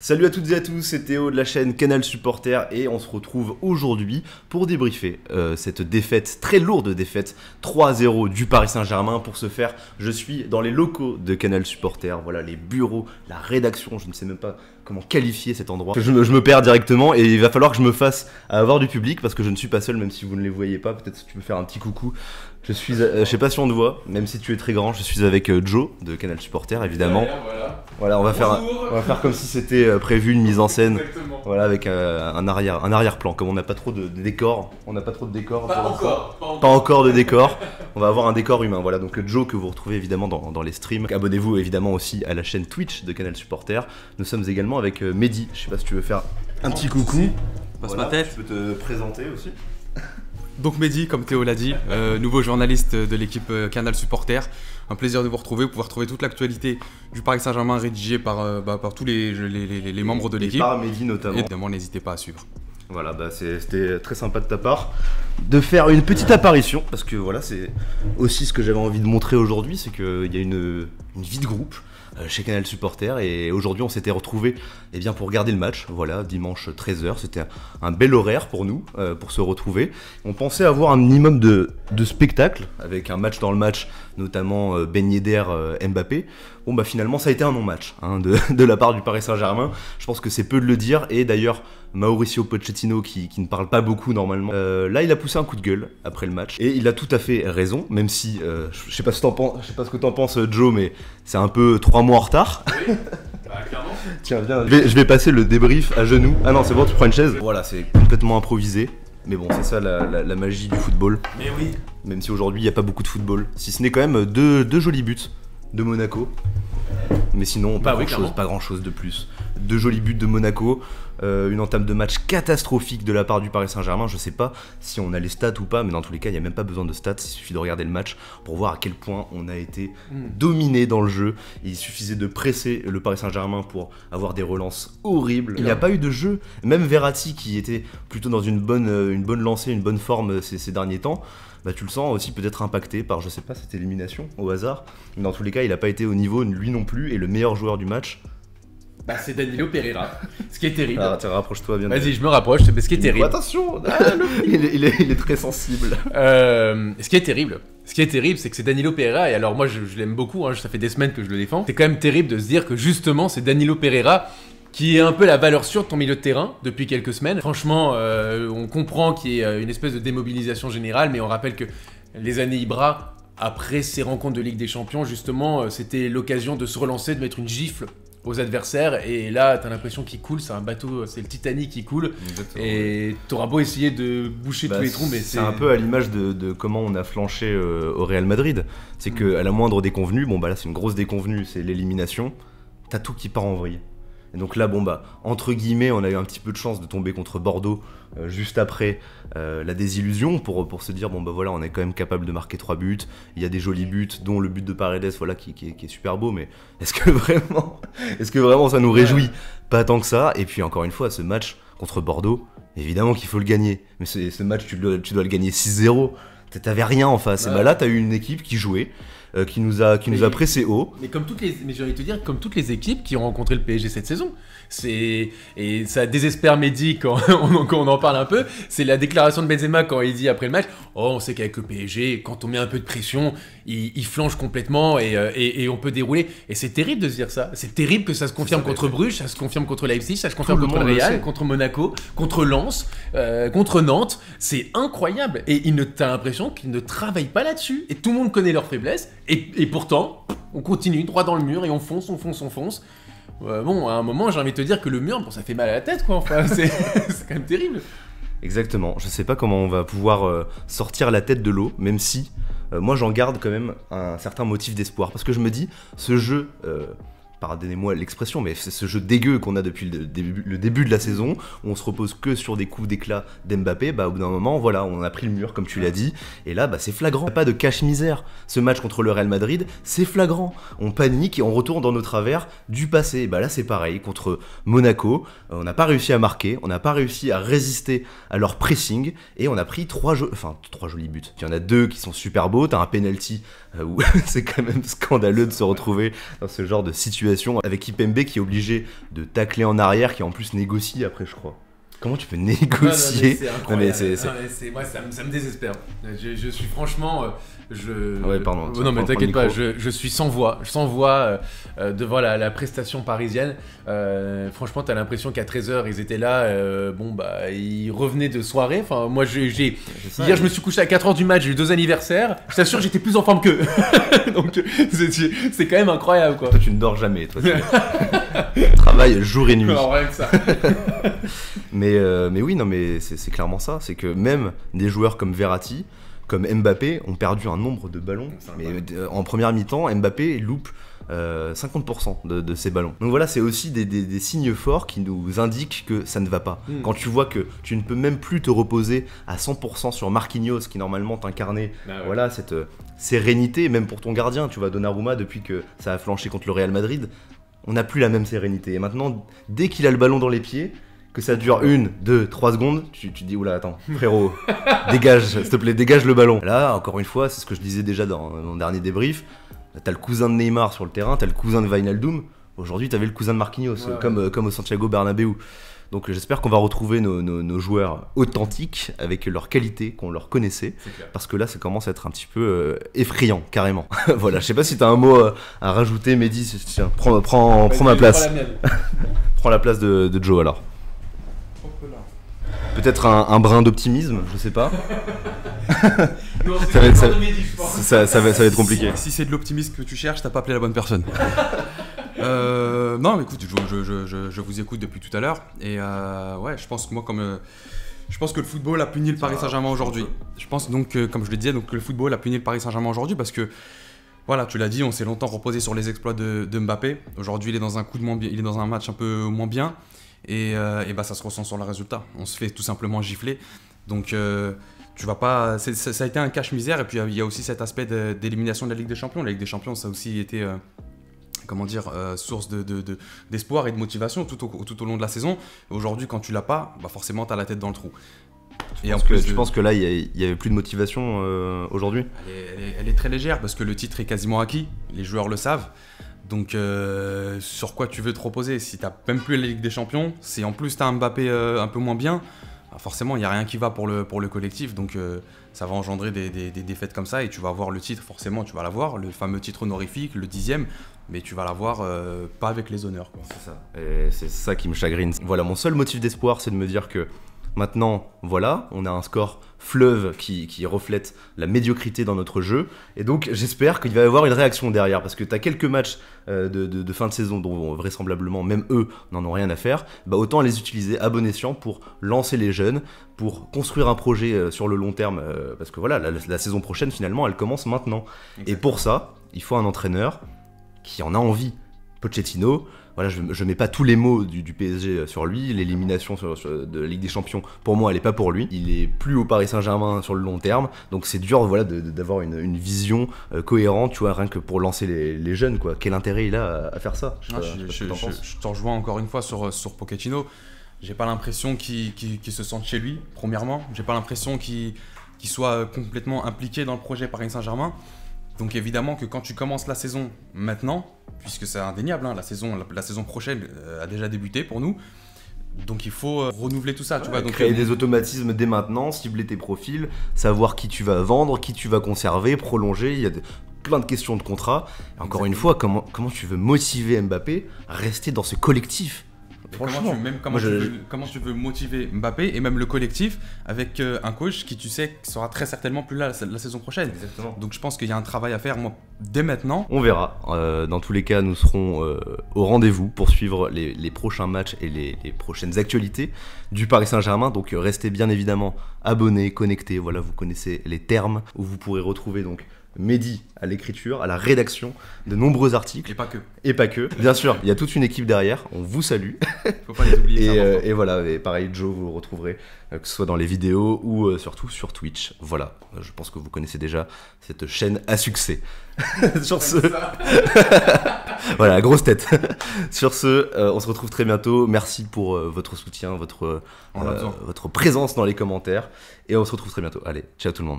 Salut à toutes et à tous, c'est Théo de la chaîne Canal Supporter et on se retrouve aujourd'hui pour débriefer cette défaite, très lourde défaite 3-0 du Paris Saint-Germain. Pour ce faire, je suis dans les locaux de Canal Supporter, voilà les bureaux, la rédaction, je ne sais même pas comment qualifier cet endroit. Je me perds directement et il va falloir que je me fasse avoir du public parce que je ne suis pas seul, même si vous ne les voyez pas. Peut-être que tu peux faire un petit coucou. Je suis, je sais pas si on te voit, même si tu es très grand, je suis avec Joe de Canal Supporter évidemment. Voilà, on va faire comme si c'était prévu une mise en scène. Exactement. Voilà, avec un arrière-plan. Comme on n'a pas trop de décor, pas encore de décor. On va avoir un décor humain. Voilà, donc Joe que vous retrouvez évidemment dans les streams. Abonnez-vous évidemment aussi à la chaîne Twitch de Canal Supporter. Nous sommes également avec Mehdi. Je sais pas si tu veux faire un petit coucou. Passe ma tête. Tu peux te présenter aussi. Donc Mehdi, comme Théo l'a dit, nouveau journaliste de l'équipe Canal Supporter. Un plaisir de vous retrouver, vous pouvez retrouver toute l'actualité du Paris Saint-Germain rédigée par tous les membres de l'équipe. Par Mehdi notamment. Et évidemment, n'hésitez pas à suivre. Voilà, bah c'était très sympa de ta part de faire une petite apparition, parce que voilà, c'est aussi ce que j'avais envie de montrer aujourd'hui, c'est qu'il y a une vie de groupe chez Canal Supporter, et aujourd'hui on s'était retrouvés pour regarder le match, voilà, dimanche 13h, c'était un bel horaire pour nous, pour se retrouver. On pensait avoir un minimum de spectacle, avec un match dans le match, notamment Ben Yedder, Mbappé. Bon bah finalement ça a été un non-match de la part du Paris Saint-Germain, je pense que c'est peu de le dire, et d'ailleurs Mauricio Pochettino qui ne parle pas beaucoup normalement, là il a poussé un coup de gueule après le match, et il a tout à fait raison, même si, je sais pas ce que t'en penses Joe, mais c'est un peu 3 mois en retard. Oui, bah clairement. Tiens viens, je vais passer le débrief à genoux. Ah non c'est bon, tu prends une chaise. Voilà, c'est complètement improvisé. Mais bon, c'est ça la magie du football. Mais oui. Même si aujourd'hui il n'y a pas beaucoup de football. Si ce n'est quand même deux jolis buts de Monaco. Mais sinon, pas grand chose de plus. 2 jolis buts de Monaco. Une entame de match catastrophique de la part du Paris Saint-Germain. Je sais pas si on a les stats ou pas, mais dans tous les cas, il n'y a même pas besoin de stats. Il suffit de regarder le match pour voir à quel point on a été dominé dans le jeu. Et il suffisait de presser le Paris Saint-Germain pour avoir des relances horribles. Il n'y a pas eu de jeu. Même Verratti, qui était plutôt dans une bonne lancée, une bonne forme ces derniers temps, bah, tu le sens aussi peut-être impacté par, je sais pas, cette élimination au hasard. Mais dans tous les cas, il n'a pas été au niveau, lui non plus, et le meilleur joueur du match. Bah, c'est Danilo Pereira, ce qui est terrible. Ah, rapproche-toi bien. Vas-y, je me rapproche, mais ce qui est terrible. Attention, il est très sensible. Ce qui est terrible, c'est que c'est Danilo Pereira, et alors moi je l'aime beaucoup, ça fait des semaines que je le défends. C'est quand même terrible de se dire que justement c'est Danilo Pereira qui est un peu la valeur sûre de ton milieu de terrain depuis quelques semaines. Franchement, on comprend qu'il y ait une espèce de démobilisation générale, mais on rappelle que les années Ibra, après ces rencontres de Ligue des Champions, justement, c'était l'occasion de se relancer, de mettre une gifle aux adversaires, et là t'as l'impression qu'il coule, c'est un bateau, c'est le Titanic qui coule. Exactement. Et t'auras beau essayer de boucher tous les trous, mais c'est un peu à l'image de comment on a flanché au Real Madrid. C'est que à la moindre déconvenue, bon bah là c'est une grosse déconvenue, c'est l'élimination, t'as tout qui part en vrille. Et donc là, bon bah, entre guillemets, on a eu un petit peu de chance de tomber contre Bordeaux juste après la désillusion pour se dire, bon bah voilà, on est quand même capable de marquer 3 buts, il y a des jolis buts, dont le but de Paredes, voilà, qui est super beau, mais est-ce que vraiment ça nous réjouit? Pas tant que ça. Et puis encore une fois, ce match contre Bordeaux, évidemment qu'il faut le gagner, mais ce match, tu dois le gagner 6-0, t'avais rien en face, et bah là, t'as eu une équipe qui jouait, qui nous a pressé haut. Mais j'ai envie de te dire, comme toutes les équipes qui ont rencontré le PSG cette saison, et ça désespère Mehdi quand on en parle un peu, c'est la déclaration de Benzema quand il dit après le match, oh on sait qu'avec le PSG, quand on met un peu de pression, il flanche complètement et on peut dérouler. Et c'est terrible de se dire ça. C'est terrible que ça se confirme contre Bruges, ça se confirme contre Leipzig, ça se confirme contre le Real, contre Monaco, contre Lens, contre Nantes. C'est incroyable. Et t'as l'impression qu'ils ne travaillent pas là-dessus. Et tout le monde connaît leurs faiblesses. Et pourtant, on continue droit dans le mur et on fonce. Bon, à un moment, j'ai envie de te dire que le mur, bon, ça fait mal à la tête, quoi. Enfin, c'est quand même terrible. Exactement. Je sais pas comment on va pouvoir sortir la tête de l'eau, même si moi j'en garde quand même un certain motif d'espoir. Parce que je me dis, ce jeu, pardonnez-moi l'expression, mais c'est ce jeu dégueu qu'on a depuis le début de la saison, où on se repose que sur des coups d'éclat d'Mbappé, bah au bout d'un moment, voilà, on a pris le mur, comme tu l'as dit, et là, bah c'est flagrant. Pas de cache-misère. Ce match contre le Real Madrid, c'est flagrant. On panique et on retourne dans nos travers du passé. Et bah là, c'est pareil, contre Monaco, on n'a pas réussi à marquer, on n'a pas réussi à résister à leur pressing, et on a pris 3 jolis buts. Il y en a 2 qui sont super beaux, t'as un penalty où c'est quand même scandaleux de se retrouver dans ce genre de situation situation avec Kipembe qui est obligé de tacler en arrière, qui en plus négocie après, je crois. Comment tu peux négocier? Non, mais moi, ça me désespère. Je suis franchement. Ouais, pardon. Non, mais t'inquiète pas, je suis sans voix. Sans voix devant la prestation parisienne. Franchement, t'as l'impression qu'à 13h, ils étaient là. Ils revenaient de soirée. Enfin, moi, hier, je me suis couché à 4h du match, j'ai eu 2 anniversaires. Je t'assure, j'étais plus en forme qu'eux. Donc, c'est quand même incroyable, quoi. Toi, tu ne dors jamais, toi. Tu travailles jour et nuit. Non, rien que ça. Mais oui, non, mais c'est clairement ça. C'est que même des joueurs comme Verratti, comme Mbappé, ont perdu un nombre de ballons. Mais en première mi-temps, Mbappé loupe 50% de ses ballons. Donc voilà, c'est aussi des signes forts qui nous indiquent que ça ne va pas. Quand tu vois que tu ne peux même plus te reposer à 100% sur Marquinhos, qui normalement t'incarnait voilà, cette sérénité, même pour ton gardien, tu vois, Donnarumma, depuis que ça a flanché contre le Real Madrid, on n'a plus la même sérénité. Et maintenant, dès qu'il a le ballon dans les pieds, que ça dure 1, 2, 3 secondes, tu te dis oula, attends, frérot, dégage, s'il te plaît, dégage le ballon. Là, encore une fois, c'est ce que je disais déjà dans mon dernier débrief, t'as le cousin de Neymar sur le terrain, t'as le cousin de Wijnaldum, aujourd'hui t'avais le cousin de Marquinhos, comme au Santiago Bernabéu. Donc j'espère qu'on va retrouver nos joueurs authentiques avec leur qualité qu'on leur connaissait, parce que là ça commence à être un petit peu effrayant, carrément. Voilà, je sais pas si t'as un mot à rajouter, Mehdi, tiens, prends ma place. Prends la place de Joe alors. Peut-être un brin d'optimisme, je sais pas. Ça va être compliqué. Si c'est de l'optimisme que tu cherches, t'as pas appelé la bonne personne. Non, mais écoute, je vous écoute depuis tout à l'heure. Et ouais, je pense que moi, je pense que le football a puni le Paris Saint-Germain aujourd'hui. Je pense donc, comme je le disais, que le football a puni le Paris Saint-Germain aujourd'hui parce que, voilà, tu l'as dit, on s'est longtemps reposé sur les exploits de Mbappé. Aujourd'hui, il est dans un coup de moins bien, il est dans un match un peu moins bien. Et ça se ressent sur le résultat. On se fait tout simplement gifler. Donc, tu vas pas. Ça a été un cache-misère. Et puis, il y a aussi cet aspect d'élimination de la Ligue des Champions. La Ligue des Champions, ça a aussi été. Source d'espoir et de motivation tout au long de la saison. Aujourd'hui, quand tu l'as pas, forcément, tu as la tête dans le trou. Tu penses que là, il y avait plus de motivation aujourd'hui? Elle est très légère parce que le titre est quasiment acquis. Les joueurs le savent. Donc, sur quoi tu veux te reposer? Si tu n'as même plus la Ligue des Champions, si en plus tu as un Mbappé un peu moins bien, forcément, il n'y a rien qui va pour le collectif. Donc, ça va engendrer des défaites comme ça et tu vas avoir le titre, forcément, tu vas l'avoir, le fameux titre honorifique, le 10e, mais tu vas l'avoir pas avec les honneurs, quoi. C'est ça. Et c'est ça qui me chagrine. Voilà, mon seul motif d'espoir, c'est de me dire que maintenant, voilà, on a un score fleuve qui reflète la médiocrité dans notre jeu. Et donc, j'espère qu'il va y avoir une réaction derrière. Parce que tu as quelques matchs de fin de saison dont vraisemblablement, même eux, n'en ont rien à faire. Autant les utiliser à bon escient pour lancer les jeunes, pour construire un projet sur le long terme. Parce que voilà, la saison prochaine, finalement, elle commence maintenant. Exactement. Et pour ça, il faut un entraîneur qui en a envie. Pochettino, voilà, je mets pas tous les mots du PSG sur lui, l'élimination de la Ligue des Champions, pour moi elle est pas pour lui, il est plus au Paris Saint-Germain sur le long terme, donc c'est dur, voilà, d'avoir une vision cohérente, tu vois, rien que pour lancer les jeunes, quoi. Quel intérêt il a à faire ça? Je t'en rejoins encore une fois sur Pochettino. J'ai pas l'impression qu'il se sente chez lui, premièrement, j'ai pas l'impression qu'il soit complètement impliqué dans le projet Paris Saint-Germain. Donc évidemment que quand tu commences la saison maintenant, puisque c'est indéniable, hein, la saison prochaine a déjà débuté pour nous, donc il faut renouveler tout ça. Tu vois, donc, créer des automatismes dès maintenant, cibler tes profils, savoir qui tu vas vendre, qui tu vas conserver, prolonger, il y a plein de questions de contrat. Et encore une fois, comment tu veux motiver Mbappé à rester dans ce collectif? Comment tu veux motiver Mbappé et même le collectif avec un coach qui, tu sais, sera très certainement plus là la saison prochaine. Exactement. Donc je pense qu'il y a un travail à faire, moi, dès maintenant. On verra. Dans tous les cas, nous serons au rendez-vous pour suivre les prochains matchs et les prochaines actualités du Paris Saint-Germain. Donc restez bien évidemment abonnés, connectés. Voilà, vous connaissez les termes où vous pourrez retrouver donc Mehdi à l'écriture, à la rédaction de nombreux articles. Et pas que. Bien sûr, il y a toute une équipe derrière, on vous salue. Faut pas les oublier. Et voilà, et pareil, Joe, vous le retrouverez, que ce soit dans les vidéos ou surtout sur Twitch. Voilà, je pense que vous connaissez déjà cette chaîne à succès. Sur ce... voilà, grosse tête. Sur ce, on se retrouve très bientôt. Merci pour votre soutien, votre présence dans les commentaires. Et on se retrouve très bientôt. Allez, ciao tout le monde.